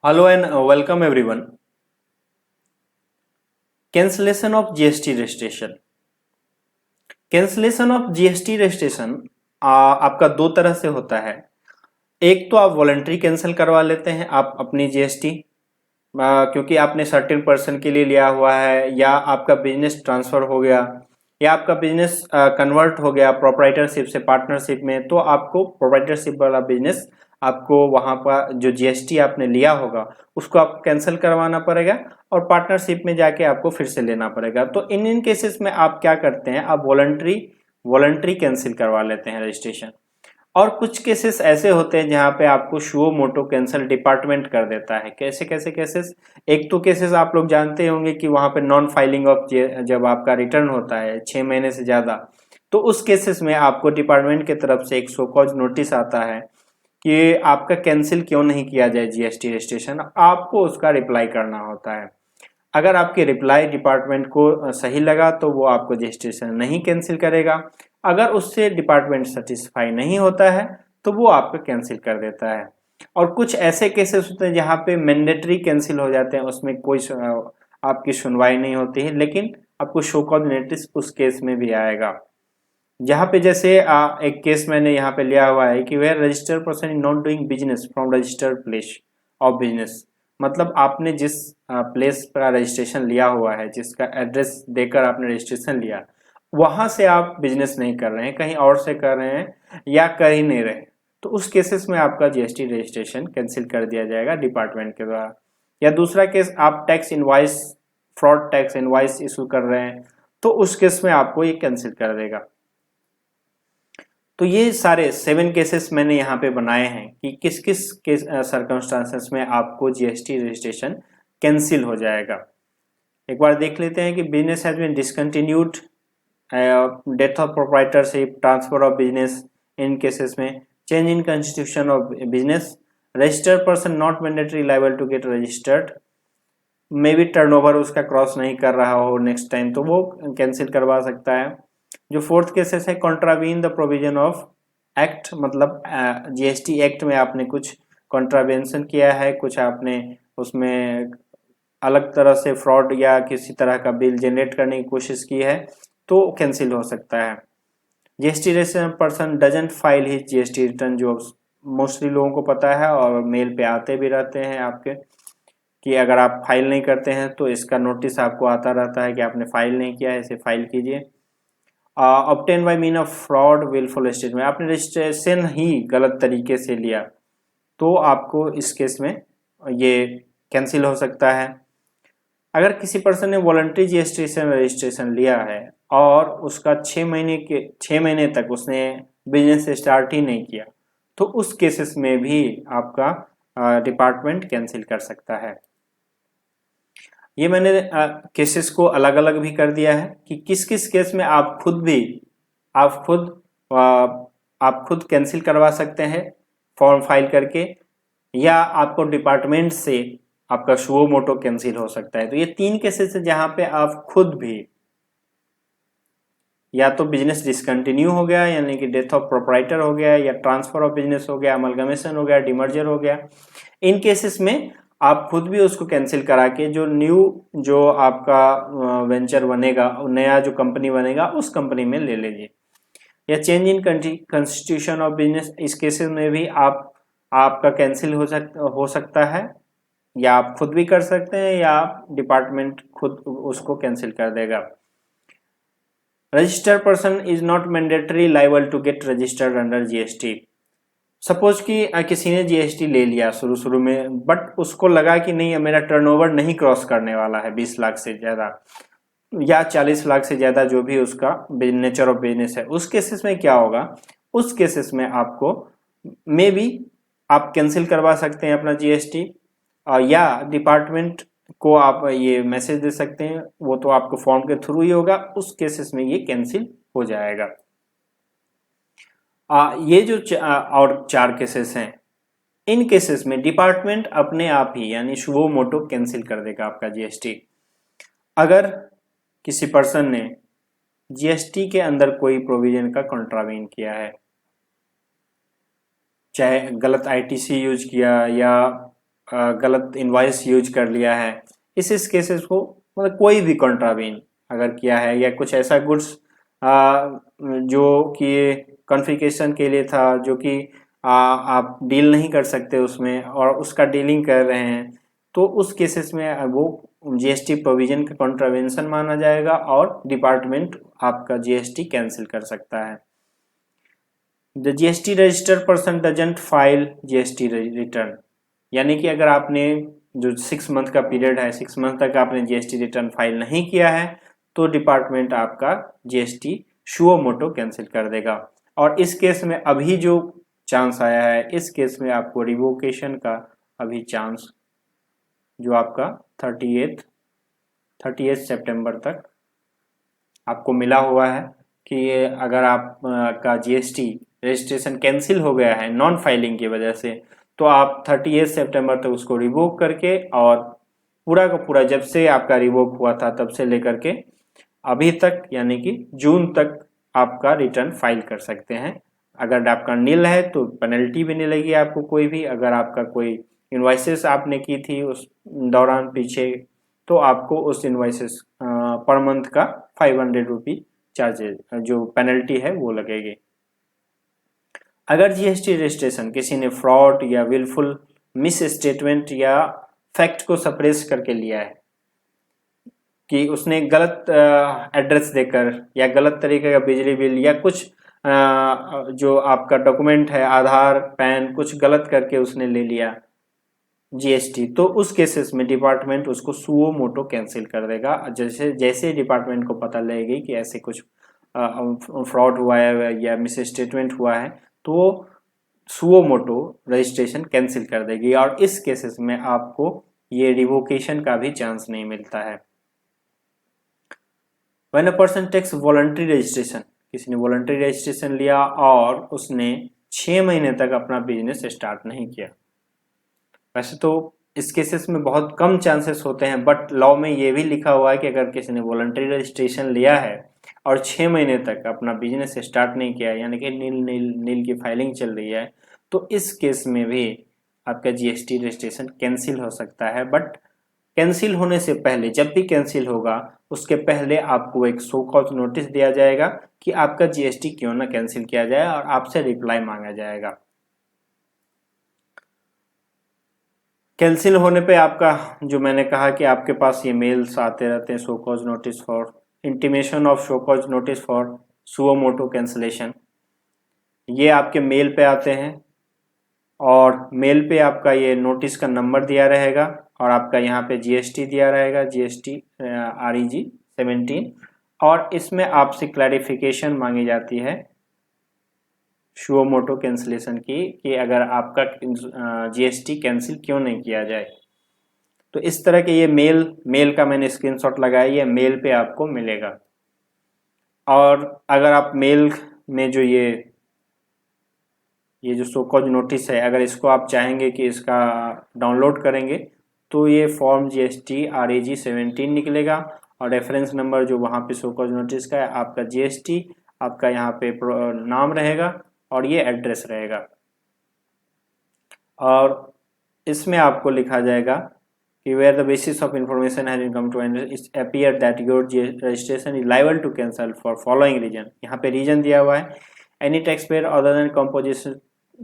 Hello and welcome everyone. Cancellation of GST registration. Cancellation of GST registration आपका दो तरह से होता है। एक तो आप वॉलंटरी कैंसिल करवा लेते हैं आप अपनी जीएसटी, क्योंकि आपने सर्टेन पर्सन के लिए लिया हुआ है, या आपका बिजनेस ट्रांसफर हो गया, या आपका बिजनेस कन्वर्ट हो गया प्रोप्राइटरशिप से पार्टनरशिप में, तो आपको प्रोप्राइटरशिप वाला बिजनेस आपको वहां पर जो जीएसटी आपने लिया होगा उसको आपको कैंसिल करवाना पड़ेगा और पार्टनरशिप में जाके आपको फिर से लेना पड़ेगा। तो इन केसेस में आप क्या करते हैं, आप वॉलंटरी कैंसिल करवा लेते हैं रजिस्ट्रेशन। और कुछ केसेस ऐसे होते हैं जहां पे आपको शो मोटो कैंसिल डिपार्टमेंट कर देता है। कैसे कैसे केसेस? एक तो केसेस आप लोग जानते होंगे कि वहां पे नॉन फाइलिंग ऑफ जब आपका रिटर्न होता है 6 महीने से ज्यादा, तो उस केसेस में आपको डिपार्टमेंट की तरफ से एक शो कॉज नोटिस आता है कि आपका कैंसिल क्यों नहीं किया जाए जीएसटी रजिस्ट्रेशन। आपको उसका रिप्लाई करना होता है। अगर आपके रिप्लाई डिपार्टमेंट को सही लगा तो वो आपको रजिस्ट्रेशन नहीं कैंसिल करेगा। अगर उससे डिपार्टमेंट सेटिस्फाई नहीं होता है तो वो आपका कैंसिल कर देता है। और कुछ ऐसे केसेस होते हैं जहाँ पे मैंडेटरी कैंसिल हो जाते हैं, उसमें कोई आपकी सुनवाई नहीं होती है, लेकिन आपको शो कॉज नोटिस उस केस में भी आएगा। जहाँ पे जैसे एक केस मैंने यहाँ पे लिया हुआ है कि where registered person is not doing business from registered place of business. मतलब आपने जिस प्लेस का रजिस्ट्रेशन लिया हुआ है, जिसका एड्रेस देकर आपने रजिस्ट्रेशन लिया, वहां से आप बिजनेस नहीं कर रहे हैं, कहीं और से कर रहे हैं या कर ही नहीं रहे, तो उस केसेस में आपका जीएसटी रजिस्ट्रेशन कैंसिल कर दिया जाएगा डिपार्टमेंट के द्वारा। या दूसरा केस, आप tax invoice fraud tax invoice issue कर रहे हैं, तो उस केस में आपको ये कैंसिल कर देगा। तो ये सारे 7 केसेस मैंने यहाँ पे बनाए हैं कि किस किस केस सर्कमस्टांसेस में आपको जीएसटी रजिस्ट्रेशन कैंसिल हो जाएगा। एक बार देख लेते हैं कि business has been discontinued, death of proprietorship, transfer of business, in cases में change in constitution of business, registered person not mandatory liable to get registered, maybe turnover उसका cross नहीं कर रहा हो नेक्स्ट टाइम, तो वो cancel करवा सकता है। जो फोर्थ केसेस है, contravene the provision of act, मतलब जीएसटी एक्ट में आपने कुछ कॉन्ट्रावेंशन किया है, कुछ आपने उसमें अलग तरह से फ्रॉड या किसी तरह का बिल जनरेट करने की कोशिश की है, तो कैंसिल हो सकता है। GST registered person doesn't file his GST return, जो मोस्टली लोगों को पता है और मेल पे आते भी रहते हैं आपके, कि अगर आप फाइल नहीं करते हैं तो इसका नोटिस आपको आता रहता है कि आपने फाइल नहीं किया है, इसे फाइल कीजिए। Obtain by mean of fraud wilful statement, आपने रजिस्ट्रेशन ही गलत तरीके से लिया तो आपको इस केस में ये कैंसिल हो सकता है। अगर किसी पर्सन ने वॉलंटरी रजिस्ट्रेशन लिया है और उसका 6 महीने तक उसने बिजनेस स्टार्ट ही नहीं किया, तो उस केसेस में भी आपका डिपार्टमेंट कैंसिल कर सकता है। ये मैंने केसेस को अलग अलग भी कर दिया है कि किस किस केस में आप खुद आ, आप खुद कैंसिल करवा सकते हैं फॉर्म फाइल करके, या आपको डिपार्टमेंट से आपका सुओ मोटो कैंसिल हो सकता है। तो ये 3 केसेस है जहां पे आप खुद भी, या तो बिजनेस डिसकंटिन्यू हो गया यानी कि डेथ ऑफ प्रोप्राइटर हो गया, या ट्रांसफर ऑफ बिजनेस हो गया, अमलगमेशन हो गया, डिमर्जर हो गया, इन केसेस में आप खुद भी उसको कैंसिल करा के जो आपका वेंचर बनेगा, नया जो कंपनी बनेगा उस कंपनी में ले लीजिए। या change in constitution of business, इस केसेस में भी आपका कैंसिल हो सकता है, या आप खुद भी कर सकते हैं या डिपार्टमेंट खुद उसको कैंसिल कर देगा। Registered person is not mandatory liable to get registered under GST. Suppose कि किसी ने जीएसटी ले लिया शुरू में, बट उसको लगा कि नहीं मेरा टर्नओवर नहीं क्रॉस करने वाला है 20 लाख से ज्यादा या 40 लाख से ज्यादा, जो भी उसका नेचर ऑफ बिजनेस है, उस केसेस में क्या होगा, उस केसेस में आपको मे बी आप कैंसिल करवा सकते हैं अपना जीएसटी, या डिपार्टमेंट को आप ये मैसेज दे सकते हैं, वो तो आपको फॉर्म के थ्रू ही होगा, उस केसेस में ये कैंसिल हो जाएगा। ये जो और 4 केसेस हैं, इन केसेस में डिपार्टमेंट अपने आप ही यानी सुओ मोटो कैंसिल कर देगा आपका जीएसटी। अगर किसी पर्सन ने जीएसटी के अंदर कोई प्रोविजन का कॉन्ट्रावेन किया है, चाहे गलत आईटीसी यूज किया, या गलत इनवॉइस यूज कर लिया है, इस केसेस को मतलब कोई भी कॉन्ट्रावेन अगर किया है या कुछ ऐसा गुड्स जो कि कॉन्फ़िगरेशन के लिए था जो कि आप डील नहीं कर सकते उसमें और उसका डीलिंग कर रहे हैं, तो उस केसेस में वो जीएसटी प्रोविजन का कॉन्ट्रावेंशन माना जाएगा और डिपार्टमेंट आपका जीएसटी कैंसिल कर सकता है। The GST registered person doesn't file GST return, यानी कि अगर आपने जो 6 मंथ का पीरियड है 6 मंथ तक आपने जीएसटी रिटर्न फाइल नहीं किया है तो डिपार्टमेंट आपका जीएसटी सुओ मोटो कैंसिल कर देगा। और इस केस में अभी जो चांस आया है, इस केस में आपको रिवोकेशन का अभी चांस जो आपका 38 सितंबर तक आपको मिला हुआ है कि ये अगर आप का जीएसटी रजिस्ट्रेशन कैंसिल हो गया है नॉन फाइलिंग की वजह से, तो आप 38 सितंबर तक उसको रिवोक करके और पूरा का पूरा जब से आपका रिवोक हुआ था तब से लेकर के अभी तक यानी कि जून तक आपका रिटर्न फाइल कर सकते हैं। अगर आपका नील है तो पेनल्टी भी नहीं लगेगी आपको कोई भी। अगर आपका कोई इन्वाइसेस आपने की थी उस दौरान पीछे, तो आपको उस इन्वाइसेस पर मंथ का 500 रुपी चार्जेज जो पेनल्टी है वो लगेगी। अगर जीएसटी रजिस्ट्रेशन किसी ने फ्रॉड या विलफुल मिस स्टेटमेंट या फैक्ट को सप्रेस करके लिया है कि उसने गलत एड्रेस देकर या गलत तरीके का बिजली बिल या कुछ जो आपका डॉक्यूमेंट है आधार पैन कुछ गलत करके उसने ले लिया जीएसटी, तो उस केसेस में डिपार्टमेंट उसको सुओ मोटो कैंसिल कर देगा। जैसे जैसे डिपार्टमेंट को पता लगेगी कि ऐसे कुछ फ्रॉड हुआ है या मिस स्टेटमेंट हुआ है तो वो सुओ मोटो रजिस्ट्रेशन कैंसिल कर देगी और इस केसेस में आपको ये रिवोकेशन का भी चांस नहीं मिलता है। When a person takes voluntary registration, किसी ने वॉलंटरी रजिस्ट्रेशन लिया और उसने 6 महीने तक अपना बिजनेस स्टार्ट नहीं किया। वैसे तो इस केसेस में बहुत कम चांसेस होते हैं, बट लॉ में ये भी लिखा हुआ है कि अगर किसी ने वॉलंटरी रजिस्ट्रेशन लिया है और 6 महीने तक अपना बिजनेस स्टार्ट नहीं किया यानी कि नील की फाइलिंग चल रही है, तो इस केस में भी आपका जीएसटी रजिस्ट्रेशन कैंसिल हो सकता है। बट कैंसिल होने से पहले, जब भी कैंसिल होगा उसके पहले आपको एक शो कॉज नोटिस दिया जाएगा कि आपका जीएसटी क्यों ना कैंसिल किया जाए और आपसे रिप्लाई मांगा जाएगा। कैंसिल होने पे आपका जो मैंने कहा कि आपके पास ये मेल्स आते रहते हैं show cause notice for intimation of show cause notice for suo motu cancellation, ये आपके मेल पे आते हैं और मेल पे आपका ये नोटिस का नंबर दिया रहेगा और आपका यहाँ पे जीएसटी दिया रहेगा, जीएसटी REG 17, और इसमें आपसे क्लैरिफिकेशन मांगी जाती है सुओ मोटो कैंसिलेशन की कि अगर आपका जीएसटी कैंसिल क्यों नहीं किया जाए। तो इस तरह के ये मेल का मैंने स्क्रीनशॉट लगाया, ये मेल पे आपको मिलेगा। और अगर आप मेल में जो ये जो शो कॉज नोटिस है अगर इसको आप चाहेंगे कि इसका डाउनलोड करेंगे तो ये फॉर्म GST REG 17 निकलेगा और रेफरेंस नंबर जो वहाँ पे शो कॉज नोटिस का है आपका GST, आपका यहाँ पे नाम रहेगा और ये एड्रेस रहेगा और इसमें आपको लिखा जाएगा कि where the basis of information has been come to and it appear that your registration is liable to cancel for following reason। यहाँ पे रीजन दिया हुआ है any taxpayer other than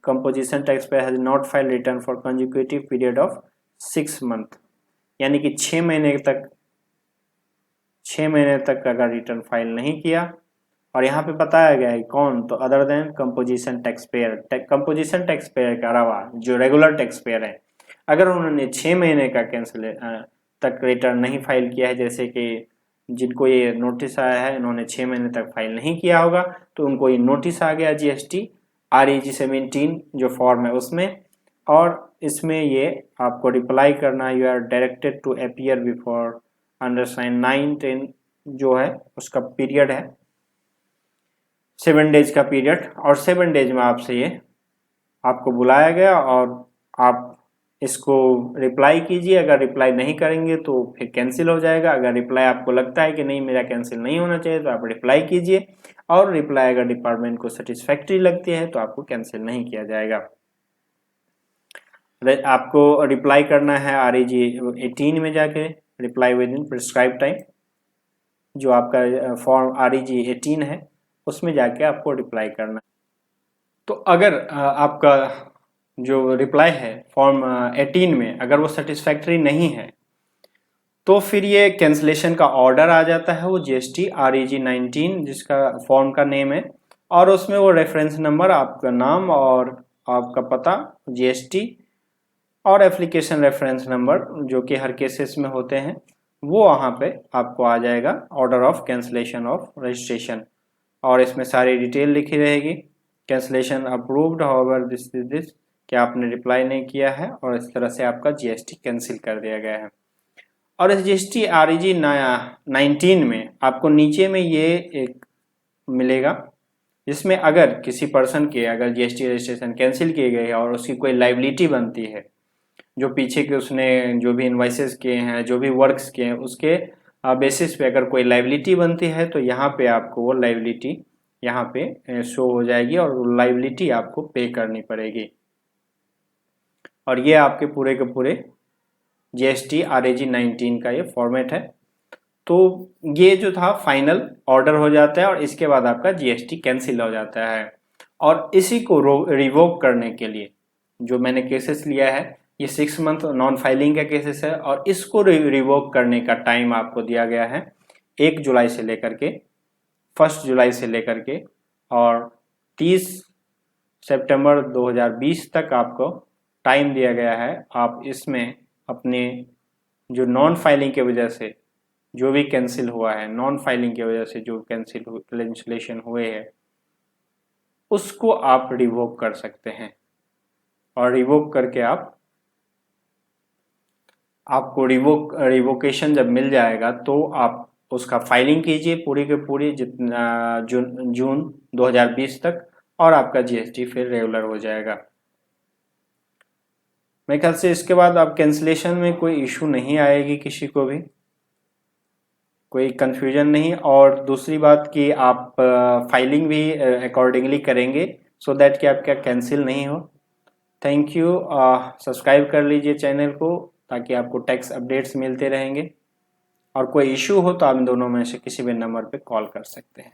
composition taxpayer has not filed return for consecutive period of 6 month, यानी कि 6 महीने तक अगर रिटर्न फाइल नहीं किया। और यहाँ पे बताया गया है कौन, तो other than composition taxpayer, composition taxpayer के अलावा जो रेगुलर टैक्सपेयर है अगर उन्होंने 6 महीने का कैंसिल तक रिटर्न नहीं फाइल किया है, जैसे कि जिनको ये नोटिस आया है इन्होंने 6 महीने तक फाइल नहीं किया होगा तो उनको ये नोटिस आ गया GST REG 17 जो फॉर्म है उसमें, और इसमें ये आपको रिप्लाई करना you are directed to appear before undersign 9-10 जो है उसका पीरियड है 7 डेज का पीरियड, और 7 डेज में आपसे ये आपको बुलाया गया और आप इसको रिप्लाई कीजिए। अगर रिप्लाई नहीं करेंगे तो फिर कैंसिल हो जाएगा। अगर रिप्लाई आपको लगता है कि नहीं मेरा कैंसिल नहीं होना चाहिए तो आप रिप्लाई कीजिए, और रिप्लाई अगर डिपार्टमेंट को सेटिस्फैक्ट्री लगती है तो आपको कैंसिल नहीं किया जाएगा। आपको रिप्लाई करना है REG 18 में जाके, reply with in prescribe time. जो आपका फॉर्म REG 18 है उसमें जाके आपको रिप्लाई करना है। तो अगर आपका जो रिप्लाई है फॉर्म 18 में अगर वो सेटिस्फैक्ट्री नहीं है तो फिर ये कैंसिलेशन का ऑर्डर आ जाता है, वो GST REG 19 जिसका फॉर्म का नेम है, और उसमें वो रेफरेंस नंबर, आपका नाम और आपका पता, GST और एप्लीकेशन रेफरेंस नंबर जो कि हर केसेस में होते हैं, वो वहाँ पे आपको आ जाएगा, order of cancellation of registration. और इसमें सारी डिटेल लिखी रहेगी, कैंसिलेशन अप्रूव्ड हाउएवर दिस कि आपने रिप्लाई नहीं किया है और इस तरह से आपका GST कैंसिल कर दिया गया है। और इस GST REG 19 में आपको नीचे में ये एक मिलेगा जिसमें अगर किसी पर्सन के अगर GST रजिस्ट्रेशन कैंसिल किए गए और उसकी कोई लाइबिलिटी बनती है, जो पीछे के उसने जो भी इन्वाइसेस किए हैं, जो भी वर्क्स किए हैं, उसके बेसिस पे अगर कोई लाइबिलिटी बनती है तो यहाँ पे आपको वो लाइबिलिटी यहाँ पे शो हो जाएगी और लाइबिलिटी आपको पे करनी पड़ेगी। और ये आपके पूरे के पूरे GST REG 19 का ये फॉर्मेट है। तो ये जो था फाइनल ऑर्डर हो जाता है और इसके बाद आपका GST कैंसिल हो जाता है। और इसी को रिवोक करने के लिए जो मैंने केसेस लिया है, ये 6 मंथ नॉन फाइलिंग का केसेस है और इसको रिवोक करने का टाइम आपको दिया गया है 1 जुलाई से लेकर के 1 जुलाई से लेकर के और 30 सितंबर 2020 तक आपको टाइम दिया गया है। आप इसमें अपने जो नॉन फाइलिंग की वजह से जो भी कैंसिल हुआ है, नॉन फाइलिंग की वजह से जो कैंसिलेशन हुए हैं, उसको आप रिवोक कर सकते हैं। और रिवोक करके आपको रिवोकेशन जब मिल जाएगा तो आप उसका फाइलिंग कीजिए पूरी के पूरी जितना जून 2020 तक, और आपका GST फिर रेगुलर हो जाएगा। मेरे ख्याल से इसके बाद आप कैंसिलेशन में कोई इशू नहीं आएगी, किसी को भी कोई कंफ्यूजन नहीं। और दूसरी बात कि आप फाइलिंग भी अकॉर्डिंगली करेंगे सो दैट कि आपका कैंसिल नहीं हो। Thank you. सब्सक्राइब कर लीजिए चैनल को ताकि आपको टैक्स अपडेट्स मिलते रहेंगे। और कोई इशू हो तो आप इन दोनों में से किसी भी नंबर पे कॉल कर सकते हैं।